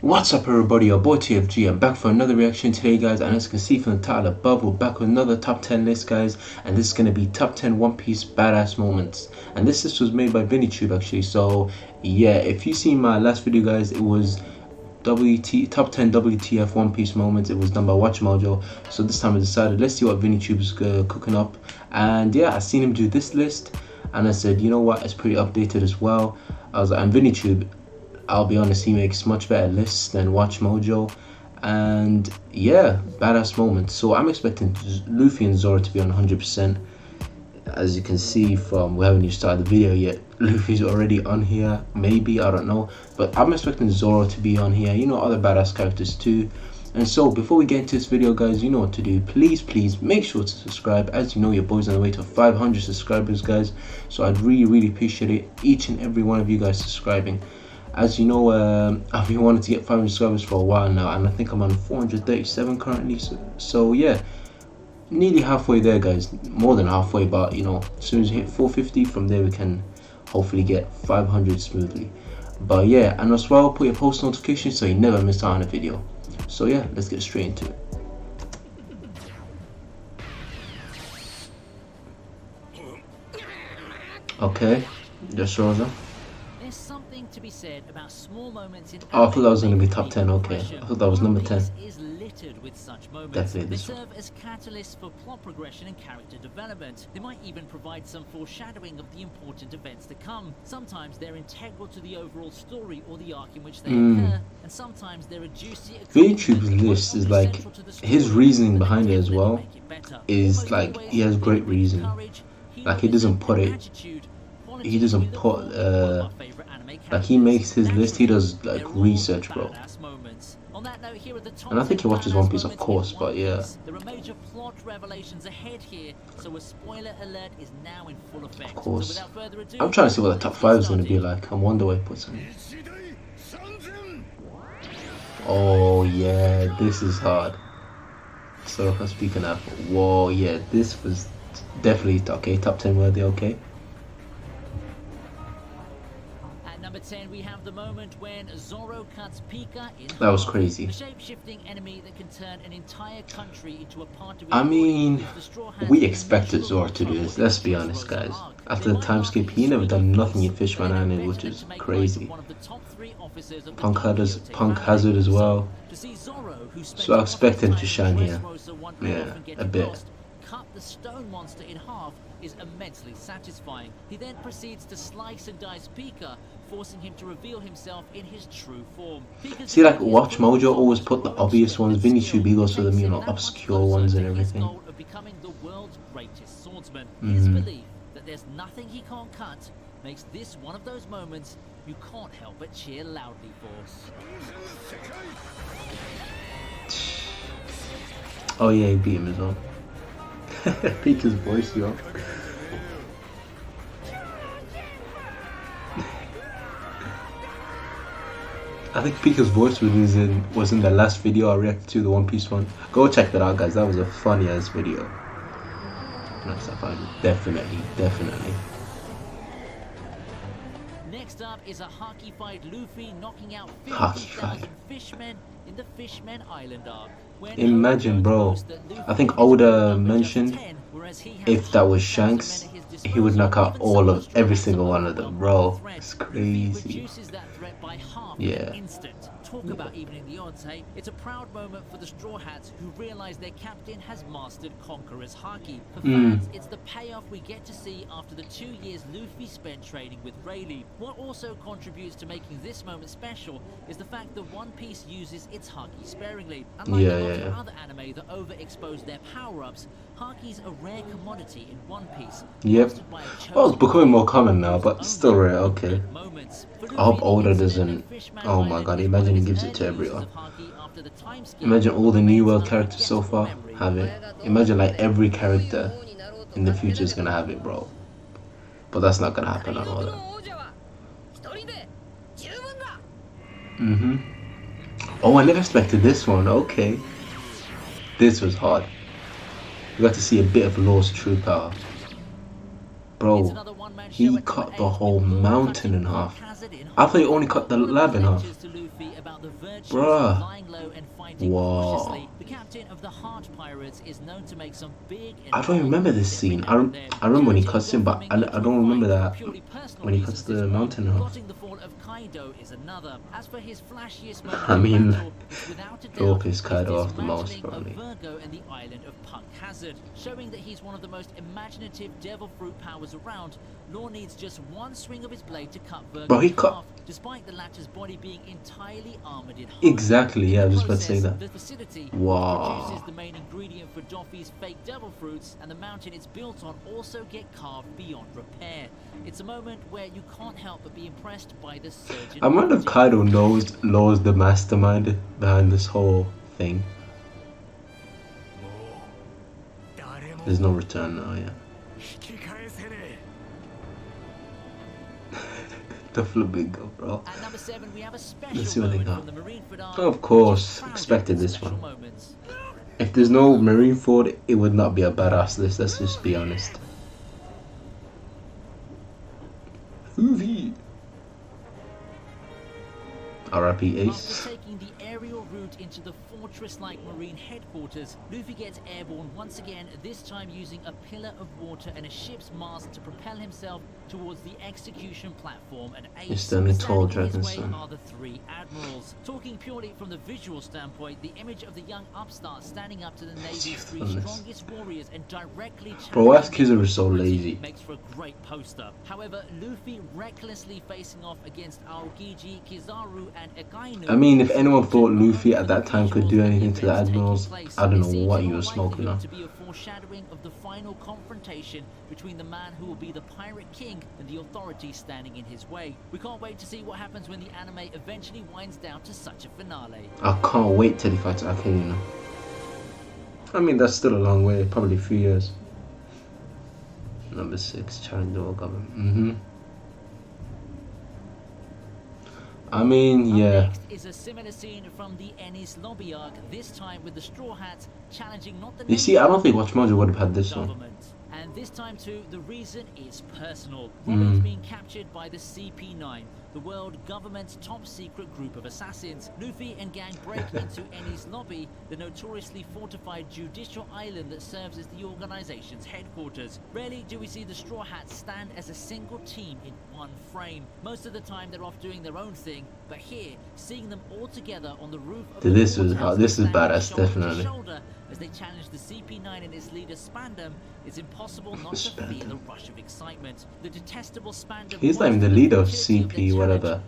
What's up everybody, your boy TFG. I'm back for another reaction today guys, and as you can see from the title above, we're back with another top 10 list guys, and this is going to be top 10 One Piece badass moments. And this list was made by VinnyTube actually, so yeah, if you seen my last video guys, it was top 10 WTF One Piece moments. It was done by WatchMojo, so this time I decided let's see what VinnyTube is cooking up. And yeah, I seen him do this list and I said, you know what, it's pretty updated as well. I was like, I'm VinnyTube, I'll be honest, he makes much better lists than WatchMojo, and yeah, badass moments. So I'm expecting Luffy and Zoro to be on 100%. As you can see from, we haven't even started the video yet, Luffy's already on here, maybe, I don't know, but I'm expecting Zoro to be on here, you know, other badass characters too. And so before we get into this video guys, you know what to do. Please make sure to subscribe. As you know, your boy's on the way to 500 subscribers guys, so I'd really appreciate it, each and every one of you guys subscribing. As you know, I've been wanting to get 500 subscribers for a while now, and I think I'm on 437 currently, so yeah, nearly halfway there guys, more than halfway, but you know, as soon as we hit 450, from there we can hopefully get 500 smoothly. But yeah, and as well, put your post notifications so you never miss out on a video. So yeah, let's get straight into it. Okay, just shows up. To be said about small moments in I thought that was going to be top 10. Okay, I thought that was number 10. Is littered with such moments. Definitely They this one. serve as catalysts for plot progression and character development. They might even provide some foreshadowing of the important events to come. Sometimes they're integral to the overall story or the arc in which they occur, and sometimes they're a juicy. VinnyTube's list is like, his reasoning behind it as well is like, he has great reason. Like he doesn't put like he makes his list, he does like research, bro. And I think he watches One Piece, of course, but yeah. There are major plot revelations ahead here, so a spoiler alert is now in full effect. Of course. So without further ado, I'm trying to see what the top 5 is going to be like. I wonder where he puts him. Oh yeah, this is hard. So if I'm speaking up, whoa, yeah, this was definitely okay, top 10 worthy, okay. Number 10, we have the moment when Zoro cuts Pika in half. That was crazy. A shape-shifting enemy that can turn an entire country into a part of it. I mean, we expected Zoro to do this, let's be honest guys. After the time skip, he never done nothing in Fishman Island, which is crazy. Punk Hazard as well. So I expect him to shine here. Yeah, a bit. Cut the stone monster in half is immensely satisfying. He then proceeds to slice and dice Pika, forcing him to reveal himself in his true form. See, like WatchMojo always put the obvious ones. VinnyTube goes for them, you know, obscure ones and everything. Of becoming the world's greatest swordsman. His belief that there's nothing he can't cut makes this one of those moments you can't help but cheer loudly for. Oh yeah, he beat him as well. Pika's voice, yo. I think Pika's voice was in the last video I reacted to, the One Piece one. Go check that out, guys. That was a funny ass video. Nice, I found it. Definitely. Next up is a Haki fight. Luffy knocking out 50,000 fishmen in the Fishmen Island arc. Imagine, bro. I think Oda mentioned if that was Shanks, he would knock out every single one of them, bro. It's crazy. Yeah. Talk about evening the odds, hey? It's a proud moment for the Straw Hats, who realize their captain has mastered Conqueror's Haki. For fans, it's the payoff we get to see after the 2 years Luffy spent training with Rayleigh. What also contributes to making this moment special is the fact that One Piece uses its Haki sparingly. Unlike a lot of other anime that overexpose their power-ups, Haki's a rare commodity in One Piece. Yep. Well, it's becoming more common now, but still rare, okay. I hope Oda doesn't... Oh my god, imagine he gives it to everyone. Imagine all the New World characters so far have it. Imagine like every character in the future is gonna have it, bro. But that's not gonna happen on Oda. Oh, I never expected this one, okay. This was hard. We got to see a bit of Law's true power. Bro, he cut the whole mountain in half. I thought he only cut the lab in half. about the virtues Bruh. of lying low and fighting Wow. cautiously, the captain of the Heart Pirates is known to make some big and I don't remember this scene. I I remember when he cuts him, but I don't remember that when he cuts the mountain off. Plotting the fall of Kaido is another. As for his flashiest moment I mean, in battle, it's without a Phil doubt pissed his Kaido off the most, dismantling of probably. Virgo and the island of Punk Hazard, showing that he's one of the most imaginative devil fruit powers around. Law needs just one swing of his blade to cut Virgo Bro, he in cut- half, despite the latter's body being entirely armored in half. Exactly, yeah, I was just about to say Process, that. The facility Wow. which produces the main ingredient for Doffy's fake devil fruits and the mountain it's built on also get carved beyond repair. It's a moment where you can't help but be impressed by the surgeon. I wonder if Kaido knows the mastermind behind this whole thing. There's no return now, yeah. The flamingo, bro. At number 7, we have a special Let's see what they moment got. from the Marineford arc, Of which course, is founded expected in this special one. moments. If there's no Marineford, it would not be a badass list, let's just be honest. Luffy. R.I.P. Ace. After taking the aerial route into the fortress-like marine headquarters, Luffy gets airborne once again, this time using a pillar of water and a ship's mast to propel himself towards the execution platform and Ace. He's standing tall, Standing in his way Dragonstone. are the 3 admirals. Talking purely from the visual standpoint, the image of the young upstart standing up to the Navy's 3 on this. strongest warriors and directly Bro, why is challenging Kizaru so authority lazy? makes for a great poster. However, Luffy recklessly facing off against Aokiji, Kizaru, and Akainu. I mean, if anyone thought Luffy at that time could do anything to the Admirals, I don't know what you were smoking on. To be a foreshadowing of the final confrontation between the man who will be the Pirate King and the authorities standing in his way. We can't wait to see what happens when the anime eventually winds down to such a finale. I can't wait till he fights Akainu. I mean, that's still a long way, probably a few years. Number 6, challenge the world government. I mean, yeah. Up next is a similar scene from the Enies Lobby arc, this time with the Straw Hats challenging not the You see, I don't think Watch Mojo would have had this one. government. And this time too, the reason is personal. Robin's being captured by the CP9, the world government's top secret group of assassins. Luffy and gang break into Enies Lobby, the notoriously fortified judicial island that serves as the organization's headquarters. Rarely do we see the Straw Hats stand as a single team in one frame. Most of the time they're off doing their own thing, but here, seeing them all together on the roof of Dude, the this is courthouse, this is standing badass, shoulder to definitely. shoulder as they challenge the CP9 and its leader Spandam, it's impossible not to feel the rush of excitement. The detestable Spandam He's not even the leader of CP whatever.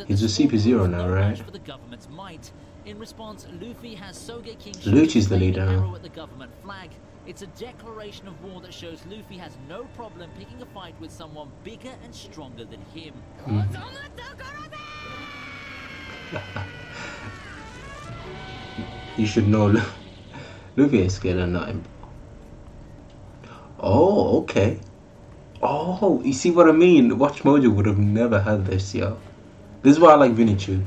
He's a CP0 now, right? For the government's might. In response, Luffy has Soge King Lucci's the leader now. arrow at the government flag. It's a declaration of war that shows Luffy has no problem picking a fight with someone bigger and stronger than him. You should know Luffy ain't scared of nothing. Oh, okay. Oh, you see what I mean? Watch Mojo would have never had this, yo. This is why I like Vinny Chu.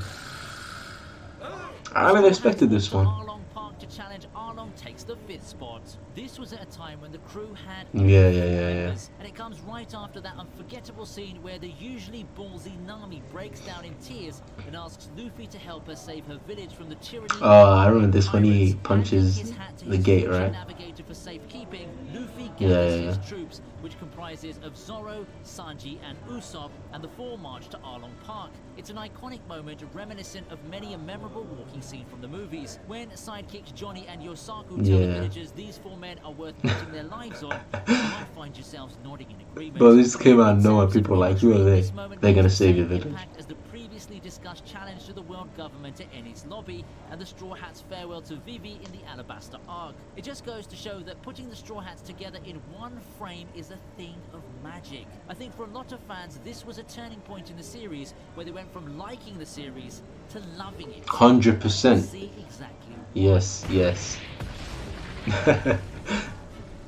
I never expected this one. Arlong Park to challenge Arlong takes the 5th spot. This was at a time when the crew had Yeah. members, and it comes right after that unforgettable scene where the usually ballsy Nami breaks down in tears and asks Luffy to help her save her village from the tyranny. Oh, I remember this when he Handing his punches hat to the his gate, future right? Navigator for safekeeping, Luffy Yeah, gathers yeah, his yeah. troops, which comprises of Zoro, Sanji, and Usopp, and the 4 march to Arlong Park. It's an iconic moment reminiscent of many a memorable walking scene from the movies. When sidekicks Johnny and Yosaku tell the Yeah. villagers these 4 men are worth putting their lives on, you might find yourselves nodding in agreement. Bro, this came out of nowhere. In terms of People are like, who are imagery, they? this moment They're gonna has the save your same village. impact as the previously discussed challenge to the world government at Enies Lobby and the Straw Hats' farewell to Vivi in the Alabasta arc. It just goes to show that putting the Straw Hats together in one frame is a thing of magic. I think for a lot of fans, this was a turning point in the series where they went from liking the series to loving it. 100%. See exactly why. Yes.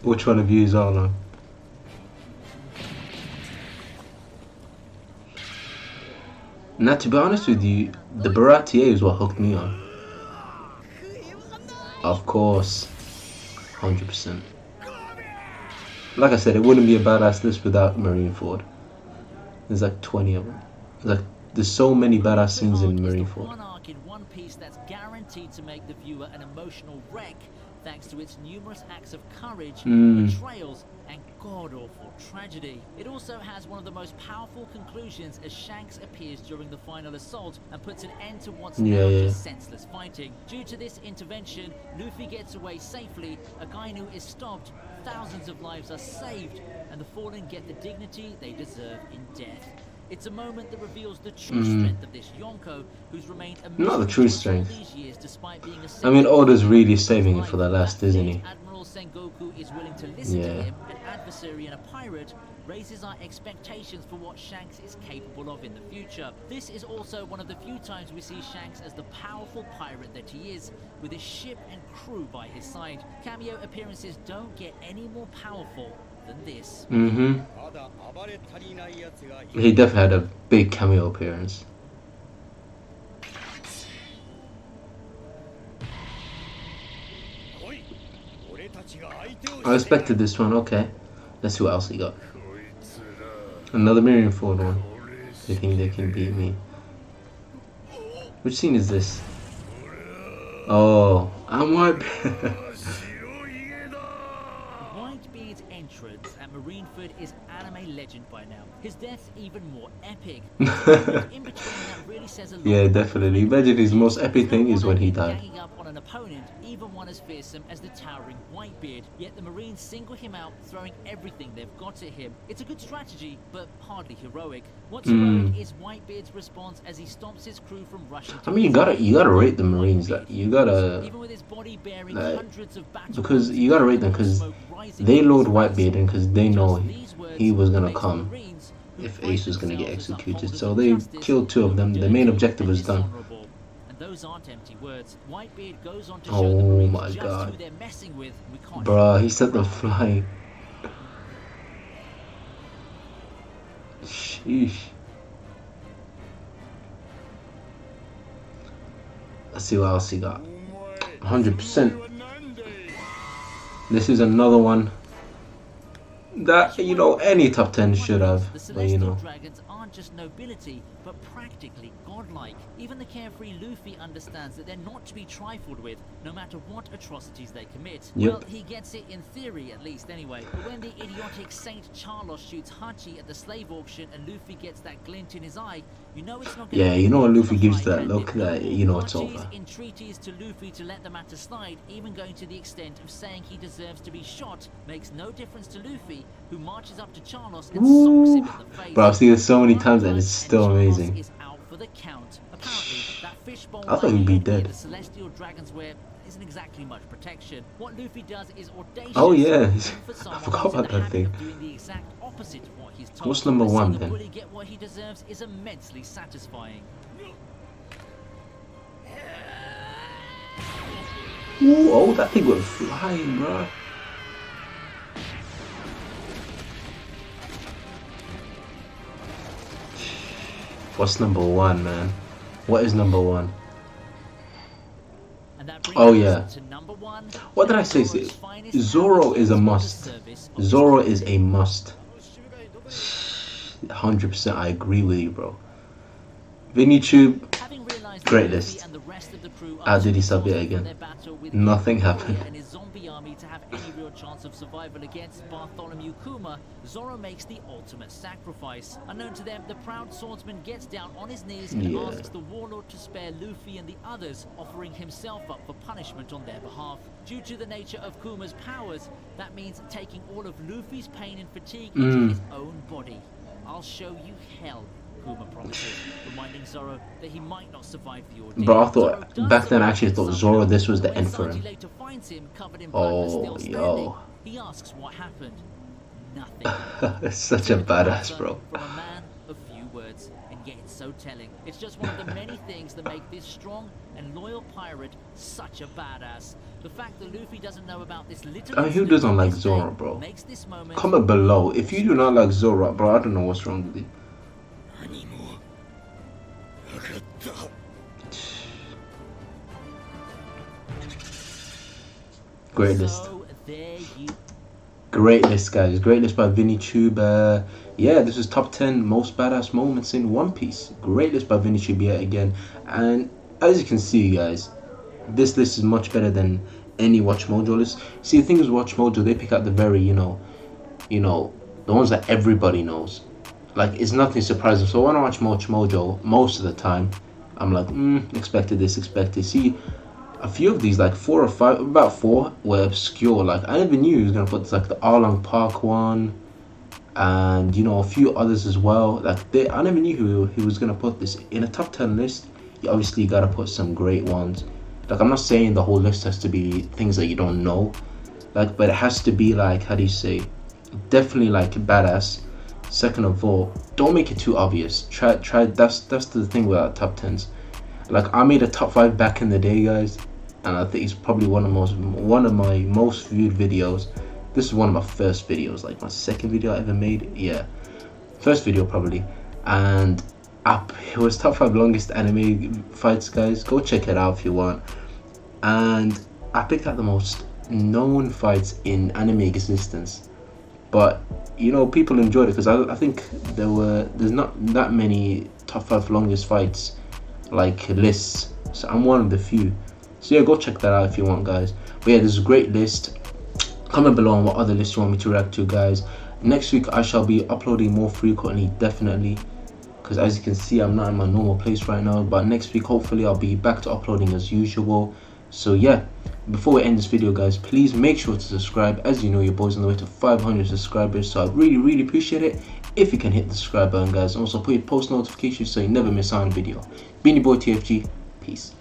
Which one of you is Arlong? Now, to be honest with you, the Baratier is what hooked me on. Of course. 100%. Like I said, it wouldn't be a badass list without Marineford. There's like 20 of them. There's so many badass scenes in Marineford. One arc in one piece that's guaranteed to make the viewer an emotional wreck thanks to its numerous acts of courage, betrayals, and god-awful tragedy. It also has one of the most powerful conclusions as Shanks appears during the final assault and puts an end to what's now just senseless fighting. Due to this intervention, Luffy gets away safely, Akainu is stopped, thousands of lives are saved, and the fallen get the dignity they deserve in death. It's a moment that reveals the true strength of this Yonko, who's remained a not the true strength. these years despite being I mean, Oda's really saving it for the last, isn't he? Admiral Sengoku is willing to listen to him, an adversary and a pirate, raises our expectations for what Shanks is capable of in the future. This is also one of the few times we see Shanks as the powerful pirate that he is, with his ship and crew by his side. Cameo appearances don't get any more powerful than this. He definitely had a big cameo appearance. I expected this one, okay. Let's see what else he got. Another Marineford one. They think they can beat me. Which scene is this? Oh, I'm Whitebeard. Whitebeard's entrance at Marineford is anime legend by now. His death's even more epic. In between, that really says a lot. Yeah, definitely. Imagine his most epic thing is when he died. Ganging up on an opponent, even one as fearsome as the towering Whitebeard. Yet the Marines single him out, throwing everything they've got at him. It's a good strategy, but hardly heroic. What's heroic is Whitebeard's response as he stops his crew from rushing to I mean, you gotta rate the Marines. Like, you gotta, even with his body bearing hundreds of because you gotta rate them because they lured Whitebeard in because they know he was gonna come if Ace was gonna get executed. So they killed two of them. The main objective was done. And those aren't empty words. Whitebeard goes on to show the Marines my just God. who they're messing with. We can't Bruh, he set them flying. Sheesh. Let's see what else he got. 100%. This is another one that, you know, any top 10 should have, but you know. Dragons aren't just nobility, but practically godlike. Even the carefree Luffy understands that they're not to be trifled with, no matter what atrocities they commit. Well, he gets it in theory, at least, anyway. But when the idiotic Saint Charlos shoots Hachi at the slave auction and Luffy gets that glint in his eye, you know it's not going Yeah, you know when Luffy gives that look, that you know it's over. Entreaties to Luffy to let the matter slide, even going to the extent of saying he deserves to be shot, makes no difference to Luffy, who marches up to Charlos and socks him in the face. Bro, I've seen it so many times and it's still amazing. Is out for the count. Apparently, that fishbowl I thought he'd be dead. The celestial dragons wear isn't exactly much protection. What Luffy does is audacious. Oh yeah, I forgot about that thing. Doing the exact opposite of what he's told. What's number one then? The bully get what he deserves is immensely satisfying. Ooh, oh, that thing went flying, bro. What's number one, man? What is number one? Oh yeah. What did I say? Zoro is a must. Zoro is a must. 100%, I agree with you, bro. ViniTube, great list. How did he sub it again? Nothing happened. And his zombie army to have any real chance of survival against Bartholomew Kuma, Zoro makes the ultimate sacrifice. Unknown to them, the proud swordsman gets down on his knees and asks the warlord to spare Luffy and the others, offering himself up for punishment on their behalf. Due to the nature of Kuma's powers, that means taking all of Luffy's pain and fatigue into his own body. I'll show you hell, Kuma promises, reminding Zoro that he might not survive the ordeal. But I thought, back then I actually thought Zoro, this was the end for him. Oh, yo. He asks what happened. Nothing. It's such a badass, bro. From a man of few words, and yet it's so telling. It's just one of the many things that make this strong and loyal pirate such a badass. The fact that Luffy doesn't know about this little who doesn't like Zoro, bro? Comment below. If you do not like Zoro, bro, I don't know what's wrong with you. Great list. Great list, guys. Great list by ViniTube. Yeah, this is top 10 most badass moments in One Piece. Great list by ViniTube yet again. And as you can see, guys, this list is much better than any Watch Mojo list. See, the thing is, Watch Mojo, they pick out the very, you know, the ones that everybody knows. Like, it's nothing surprising. So when I watch Watch Mojo, most of the time, I'm like, expected this, expected. See, a few of these, like 4 or 5, about 4 were obscure. Like, I never knew he was gonna put like the Arlong Park one, and you know, a few others as well. Like, I never knew he was gonna put this in a top 10 list. You obviously gotta put some great ones. Like, I'm not saying the whole list has to be things that you don't know, like, but it has to be like, how do you say, definitely like badass. Second of all, don't make it too obvious. Try. That's the thing with our top 10s. Like, I made a top 5 back in the day, guys, and I think it's probably one of my most viewed videos. This is one of my first videos, like my second video I ever made. Yeah, first video probably, and it was top 5 longest anime fights, guys. Go check it out if you want. And I picked out the most known fights in anime existence, but you know, people enjoyed it because I think there's not that many top 5 longest fights like lists, so I'm one of the few. So yeah, go check that out if you want, guys. But yeah, there's a great list. Comment below on what other lists you want me to react to, guys. Next week I shall be uploading more frequently, definitely, because as you can see, I'm not in my normal place right now. But next week, hopefully, I'll be back to uploading as usual. So yeah, before we end this video, guys, please make sure to subscribe. As you know, your boy's on the way to 500 subscribers, so I'd really appreciate it if you can hit the subscribe button, guys. Also put your post notifications so you never miss out on a video. Been your boy TFG, peace.